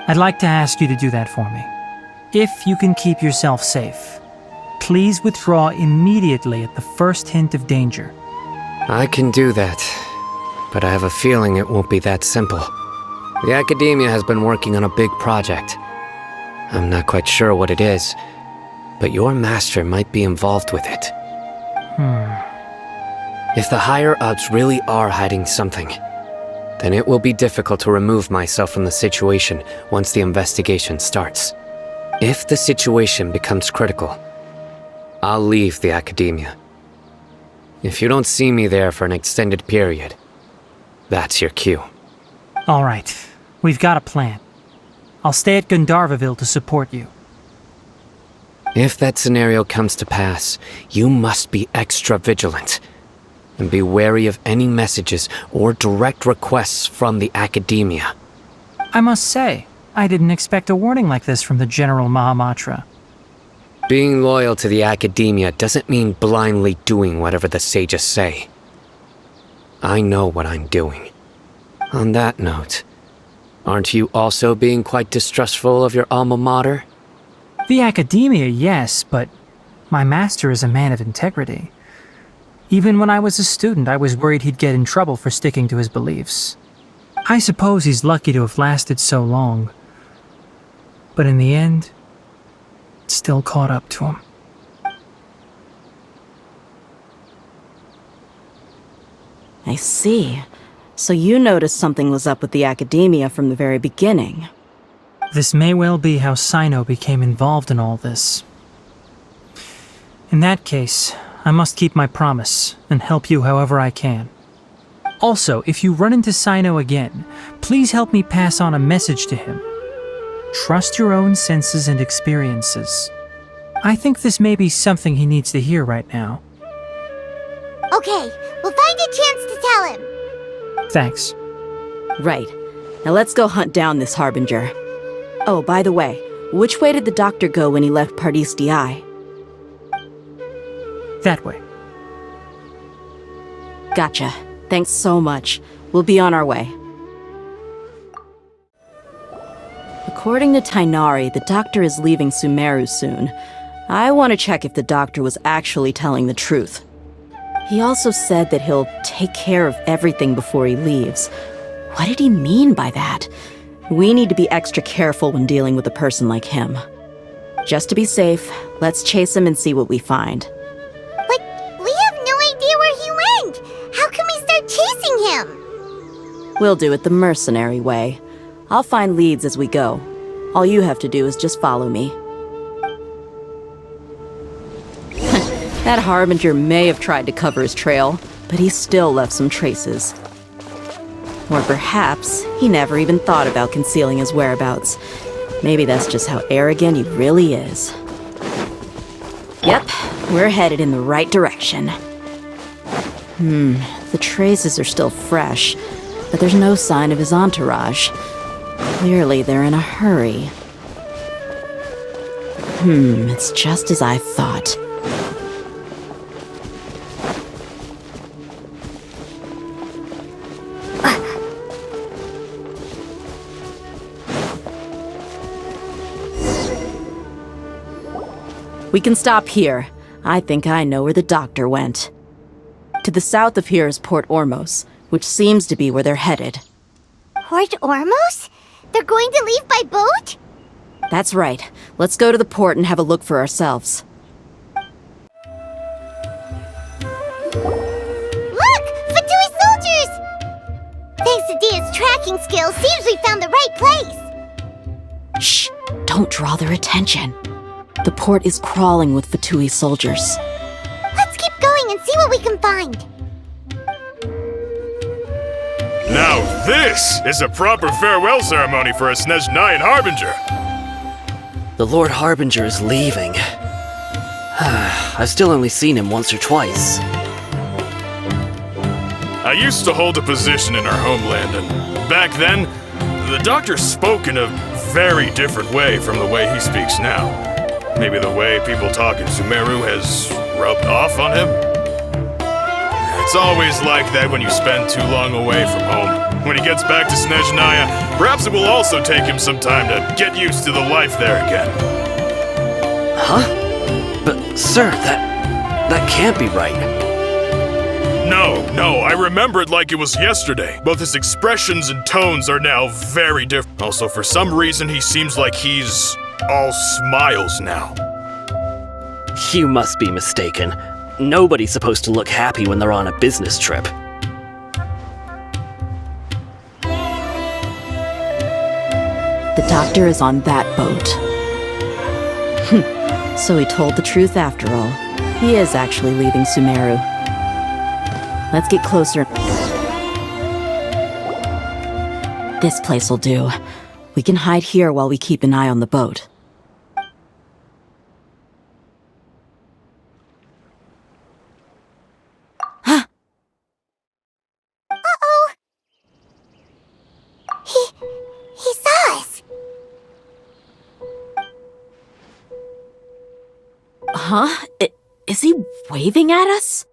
I'd like to ask you to do that for me. If you can keep yourself safe, please withdraw immediately at the first hint of danger. I can do that, but I have a feeling it won't be that simple. The academia has been working on a big project. I'm not quite sure what it is, but your master might be involved with it. Hmm. If the higher-ups really are hiding something, then it will be difficult to remove myself from the situation once the investigation starts. If the situation becomes critical, I'll leave the academia. If you don't see me there for an extended period, that's your cue. All right, we've got a plan. I'll stay at Gandharvaville to support you. If that scenario comes to pass, you must be extra vigilant. And be wary of any messages or direct requests from the academia. I must say, I didn't expect a warning like this from the General Mahamatra. Being loyal to the academia doesn't mean blindly doing whatever the sages say. I know what I'm doing. On that note, aren't you also being quite distrustful of your alma mater? The academia, yes, but my master is a man of integrity. Even when I was a student, I was worried he'd get in trouble for sticking to his beliefs. I suppose he's lucky to have lasted so long. But in the end, it still caught up to him. I see. So you noticed something was up with the academia from the very beginning. This may well be how Sino became involved in all this. In that case, I must keep my promise and help you however I can. Also, if you run into Sino again, please help me pass on a message to him. Trust your own senses and experiences. I think this may be something he needs to hear right now. Okay, we'll find a chance to tell him. Thanks. Right. Now let's go hunt down this Harbinger. Oh, by the way, which way did the doctor go when he left Pardis Dehya? That way. Gotcha. Thanks so much. We'll be on our way. According to Tighnari, the doctor is leaving Sumeru soon. I want to check if the doctor was actually telling the truth. He also said that he'll take care of everything before he leaves. What did he mean by that? We need to be extra careful when dealing with a person like him. Just to be safe, let's chase him and see what we find. But we have no idea where he went! How can we start chasing him? We'll do it the mercenary way. I'll find leads as we go. All you have to do is just follow me. That Harbinger may have tried to cover his trail, but he still left some traces. Or perhaps he never even thought about concealing his whereabouts. Maybe that's just how arrogant he really is. Yep, we're headed in the right direction. The traces are still fresh, but there's no sign of his entourage. Clearly they're in a hurry. It's just as I thought. We can stop here. I think I know where the doctor went. To the south of here is Port Ormos, which seems to be where they're headed. Port Ormos? They're going to leave by boat? That's right. Let's go to the port and have a look for ourselves. Look! Fatui soldiers! Thanks to Dia's tracking skills, seems we found the right place. Shh! Don't draw their attention. The port is crawling with Fatui soldiers. Let's keep going and see what we can find. Now this is a proper farewell ceremony for a Snezhnayan Harbinger. The Lord Harbinger is leaving. I've still only seen him once or twice. I used to hold a position in our homeland, and back then, the doctor spoke in a very different way from the way he speaks now. Maybe the way people talk in Sumeru has rubbed off on him? It's always like that when you spend too long away from home. When he gets back to Snezhnaya, perhaps it will also take him some time to get used to the life there again. Huh? But, sir, that can't be right. No, I remember it like it was yesterday. Both his expressions and tones are now very different. Also, for some reason, he seems like he's all smiles now. You must be mistaken. Nobody's supposed to look happy when they're on a business trip. The doctor is on that boat. So he told the truth after all. He is actually leaving Sumeru. Let's get closer. This place will do. We can hide here while we keep an eye on the boat. Uh-oh! He saw us! Huh? Is he waving at us?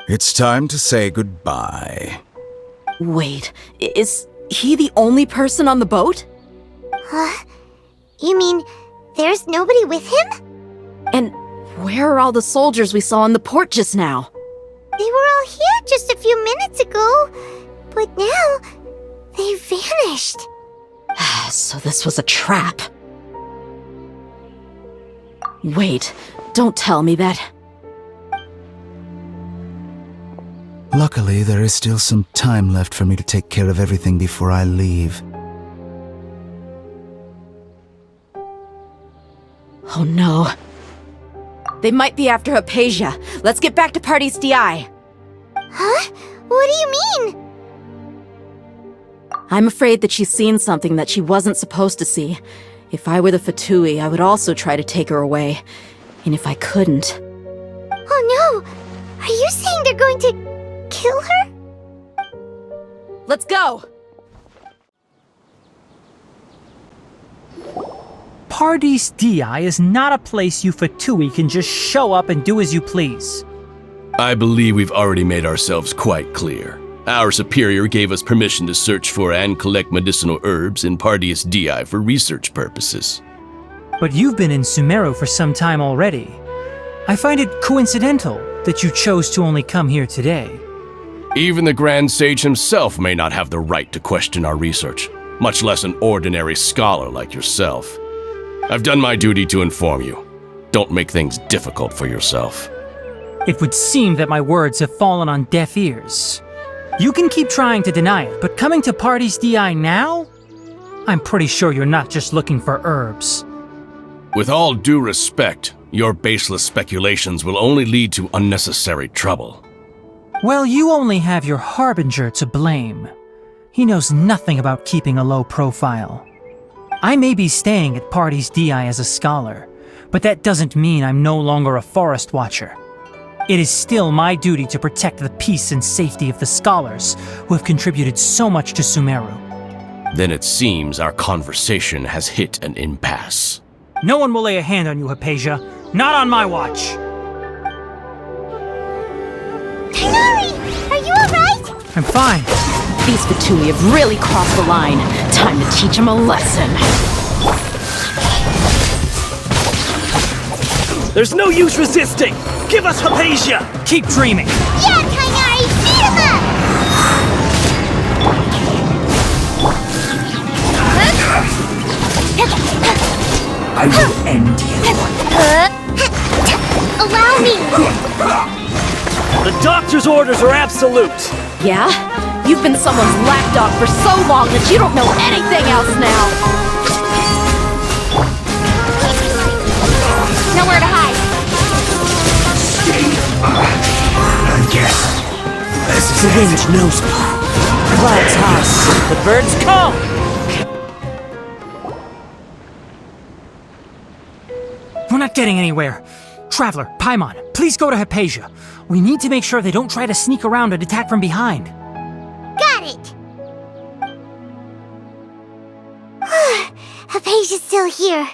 It's time to say goodbye. Wait, is he the only person on the boat? Huh? You mean there's nobody with him? And where are all the soldiers we saw on the port just now? They were all here just a few minutes ago, but now they vanished. So this was a trap. Wait, don't tell me that. Luckily, there is still some time left for me to take care of everything before I leave. Oh no. They might be after Hypatia. Let's get back to Party's DI. Huh? What do you mean? I'm afraid that she's seen something that she wasn't supposed to see. If I were the Fatui, I would also try to take her away. And if I couldn't... Oh no! Are you saying they're going to kill her? Let's go! Pardees Di is not a place you Fatui can just show up and do as you please. I believe we've already made ourselves quite clear. Our superior gave us permission to search for and collect medicinal herbs in Pardees Di for research purposes. But you've been in Sumeru for some time already. I find it coincidental that you chose to only come here today. Even the Grand Sage himself may not have the right to question our research, much less an ordinary scholar like yourself. I've done my duty to inform you. Don't make things difficult for yourself. It would seem that my words have fallen on deaf ears. You can keep trying to deny it, but coming to Pardees Di now? I'm pretty sure you're not just looking for herbs. With all due respect, your baseless speculations will only lead to unnecessary trouble. Well, you only have your Harbinger to blame. He knows nothing about keeping a low profile. I may be staying at Pardees Di as a scholar, but that doesn't mean I'm no longer a forest watcher. It is still my duty to protect the peace and safety of the scholars who have contributed so much to Sumeru. Then it seems our conversation has hit an impasse. No one will lay a hand on you, Hypatia. Not on my watch! Tighnari! Are you alright? I'm fine. These Fatui have really crossed the line. Time to teach them a lesson. There's no use resisting! Give us Hypatia! Keep dreaming! Yeah, Tighnari! Beat him up! I will end you. Allow me! The doctor's orders are absolute! Yeah? You've been someone's lapdog for so long that you don't know anything else now! Nowhere to hide! I guess this is the wind knows me. Clouds high, the birds come! We're not getting anywhere. Traveler, Paimon, please go to Hypatia. We need to make sure they don't try to sneak around and attack from behind. Got it! Hypatia's still here.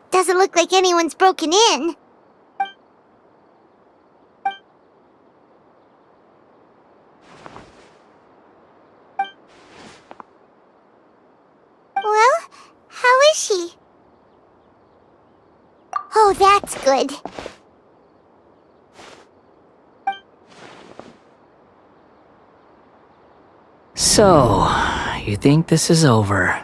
Doesn't look like anyone's broken in. Well, how is she? Oh, that's good. So, you think this is over?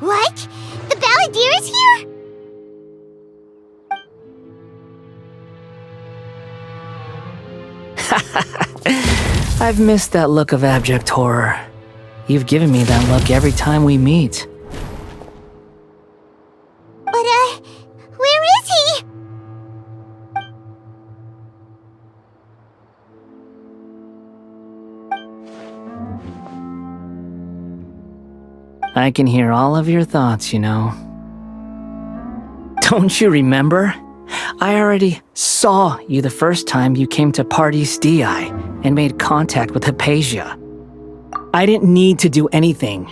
What? The Balladeer is here? I've missed that look of abject horror. You've given me that look every time we meet. But, where is he? I can hear all of your thoughts, you know. Don't you remember? I already saw you the first time you came to Paradis Dehya and made contact with Hypatia. I didn't need to do anything.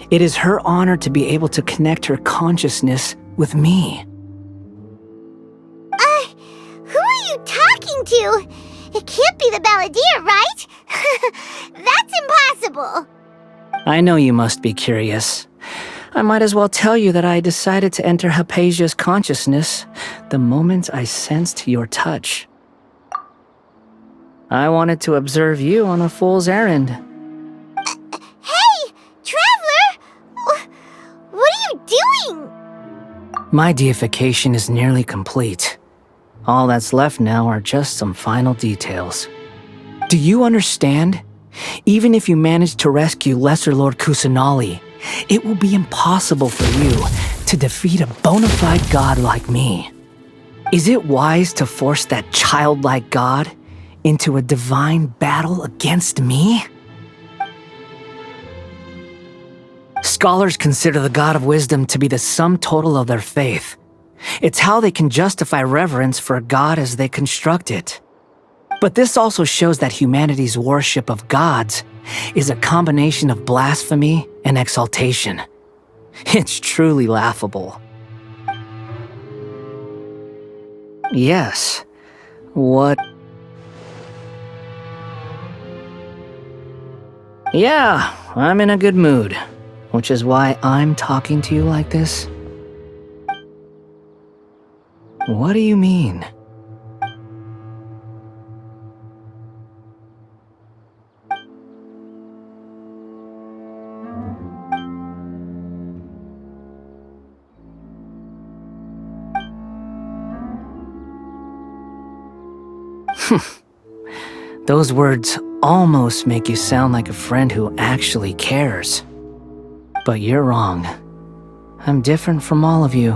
It is her honor to be able to connect her consciousness with me. Who are you talking to? It can't be the Balladeer, right? That's impossible. I know you must be curious. I might as well tell you that I decided to enter Hypatia's consciousness the moment I sensed your touch. I wanted to observe you on a fool's errand. Hey, Traveler! What are you doing? My deification is nearly complete. All that's left now are just some final details. Do you understand? Even if you manage to rescue Lesser Lord Kusanali, it will be impossible for you to defeat a bona fide god like me. Is it wise to force that childlike god into a divine battle against me? Scholars consider the god of wisdom to be the sum total of their faith. It's how they can justify reverence for a god as they construct it. But this also shows that humanity's worship of gods is a combination of blasphemy and exaltation. It's truly laughable. Yes. What? Yeah, I'm in a good mood, which is why I'm talking to you like this. What do you mean? Those words almost make you sound like a friend who actually cares. But you're wrong. I'm different from all of you.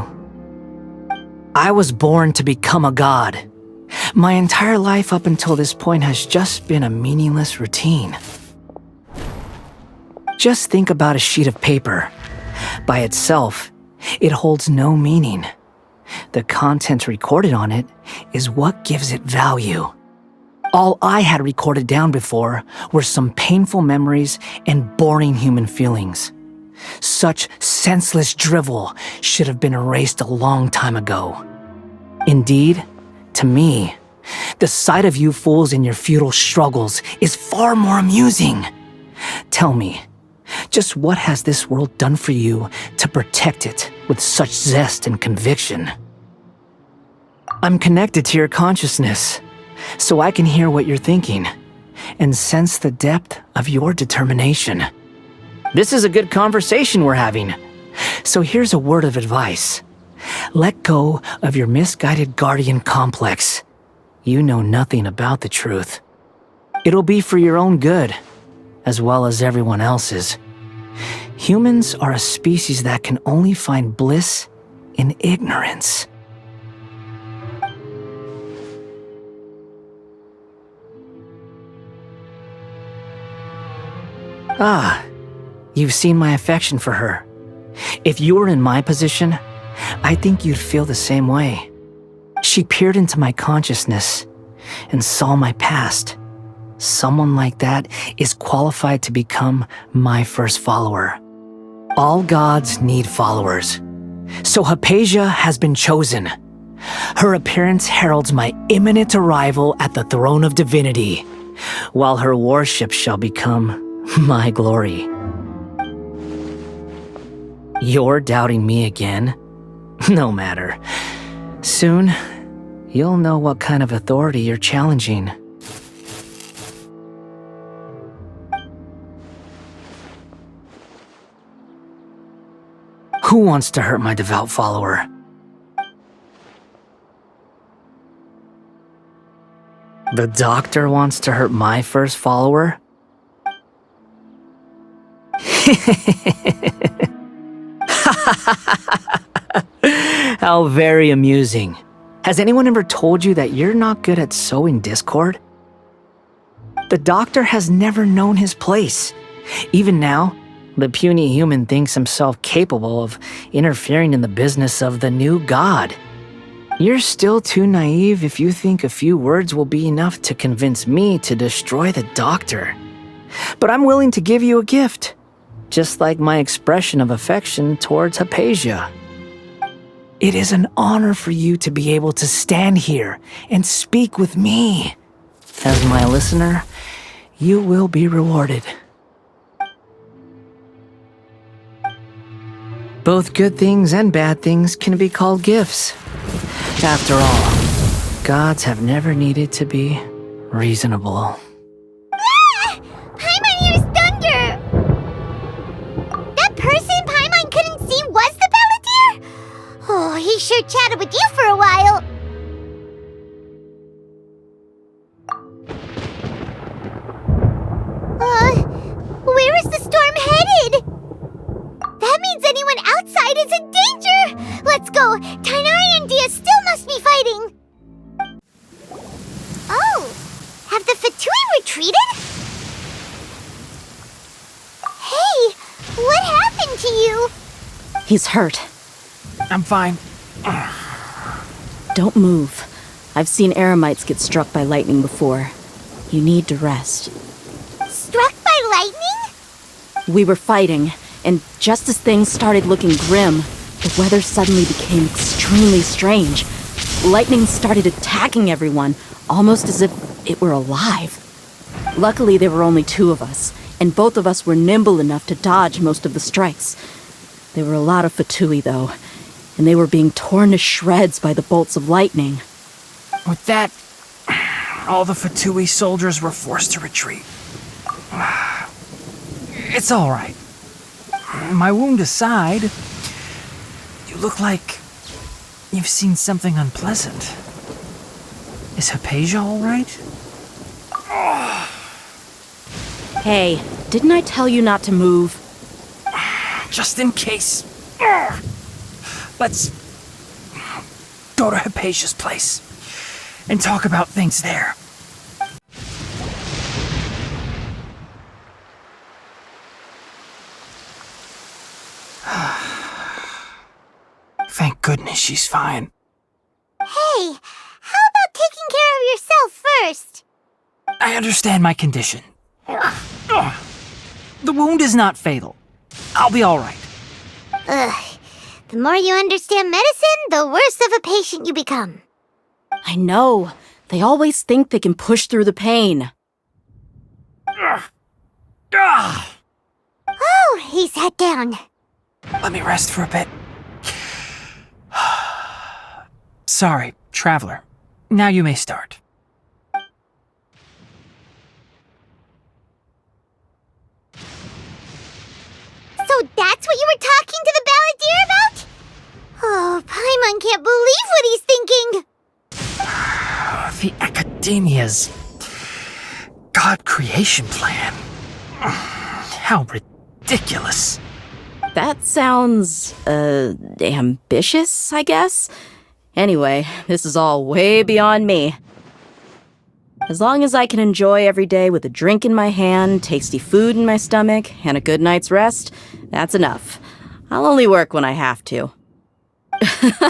I was born to become a god. My entire life up until this point has just been a meaningless routine. Just think about a sheet of paper. By itself, it holds no meaning. The content recorded on it is what gives it value. All I had recorded down before were some painful memories and boring human feelings. Such senseless drivel should have been erased a long time ago. Indeed, to me, the sight of you fools in your futile struggles is far more amusing. Tell me, just what has this world done for you to protect it with such zest and conviction? I'm connected to your consciousness, so I can hear what you're thinking and sense the depth of your determination. This is a good conversation we're having, so here's a word of advice. Let go of your misguided guardian complex. You know nothing about the truth. It'll be for your own good, as well as everyone else's. Humans are a species that can only find bliss in ignorance. Ah, you've seen my affection for her. If you were in my position, I think you'd feel the same way. She peered into my consciousness and saw my past. Someone like that is qualified to become my first follower. All gods need followers. So Hypatia has been chosen. Her appearance heralds my imminent arrival at the throne of divinity, while her worship shall become my glory. You're doubting me again? No matter. Soon, you'll know what kind of authority you're challenging. Who wants to hurt my devout follower? The doctor wants to hurt my first follower? How very amusing. Has anyone ever told you that you're not good at sowing discord? The doctor has never known his place. Even now, the puny human thinks himself capable of interfering in the business of the new god. You're still too naive if you think a few words will be enough to convince me to destroy the doctor. But I'm willing to give you a gift, just like my expression of affection towards Hypatia. It is an honor for you to be able to stand here and speak with me. As my listener, you will be rewarded. Both good things and bad things can be called gifts. After all, gods have never needed to be reasonable. Paimon hears thunder! That person Paimon couldn't see was the Balladeer? Oh, he sure chatted with you for a while. Where is the storm headed? That means anyone outside is in danger! Let's go! Tighnari and Dehya still must be fighting! Oh! Have the Fatui retreated? Hey! What happened to you? He's hurt. I'm fine. Don't move. I've seen eremites get struck by lightning before. You need to rest. Struck by lightning? We were fighting, and just as things started looking grim, the weather suddenly became extremely strange. Lightning started attacking everyone, almost as if it were alive. Luckily, there were only two of us, and both of us were nimble enough to dodge most of the strikes. There were a lot of Fatui, though, and they were being torn to shreds by the bolts of lightning. With that, all the Fatui soldiers were forced to retreat. It's all right. My wound aside, you look like you've seen something unpleasant. Is Hypatia all right? Hey, didn't I tell you not to move? Just in case. Let's go to Hypatia's place and talk about things there. Thank goodness she's fine. Hey, how about taking care of yourself first? I understand my condition. The wound is not fatal. I'll be all right. The more you understand medicine, the worse of a patient you become. I know. They always think they can push through the pain. Oh, he sat down. Let me rest for a bit. Sorry, traveler. Now you may start. So that's what you were talking to the Balladeer about? Oh, Paimon can't believe what he's thinking. The Academia's God creation plan. How ridiculous. That sounds, ambitious, I guess? Anyway, this is all way beyond me. As long as I can enjoy every day with a drink in my hand, tasty food in my stomach, and a good night's rest, that's enough. I'll only work when I have to.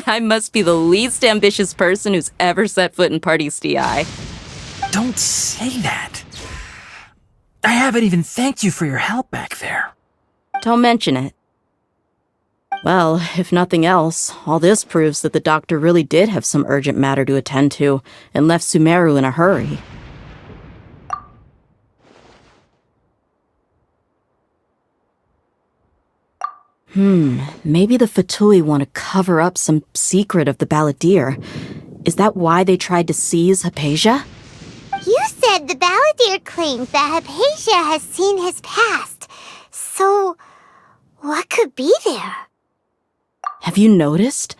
I must be the least ambitious person who's ever set foot in Pardees Dehya. Don't say that. I haven't even thanked you for your help back there. Don't mention it. Well, if nothing else, all this proves that the doctor really did have some urgent matter to attend to and left Sumeru in a hurry. Maybe the Fatui want to cover up some secret of the Balladeer. Is that why they tried to seize Hypatia? You said the Balladeer claims that Hypatia has seen his past. So, what could be there? Have you noticed?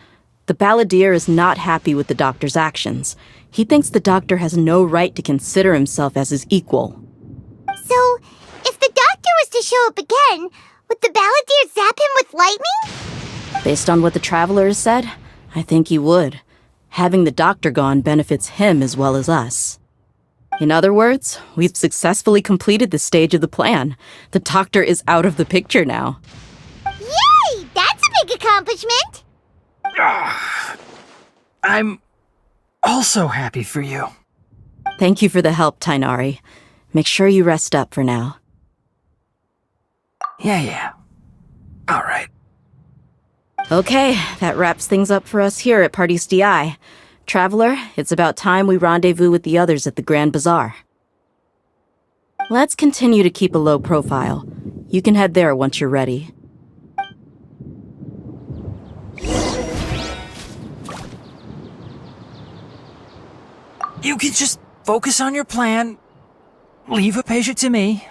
The balladeer is not happy with the doctor's actions. He thinks the doctor has no right to consider himself as his equal. So, if the doctor was to show up again, would the balladeer zap him with lightning? Based on what the traveler has said, I think he would. Having the doctor gone benefits him as well as us. In other words, we've successfully completed this stage of the plan. The doctor is out of the picture now. Yay! That's a big accomplishment! I'm also happy for you. Thank you for the help, Tighnari. Make sure you rest up for now. Yeah. All right. Okay, that wraps things up for us here at Party Di. Traveler, it's about time we rendezvous with the others at the Grand Bazaar. Let's continue to keep a low profile. You can head there once you're ready. You can just focus on your plan. Leave a patient to me.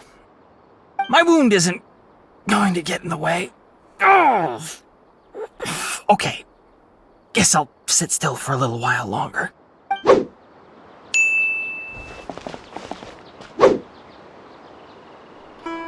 My wound isn't going to get in the way. Oh. Okay. Guess I'll sit still for a little while longer.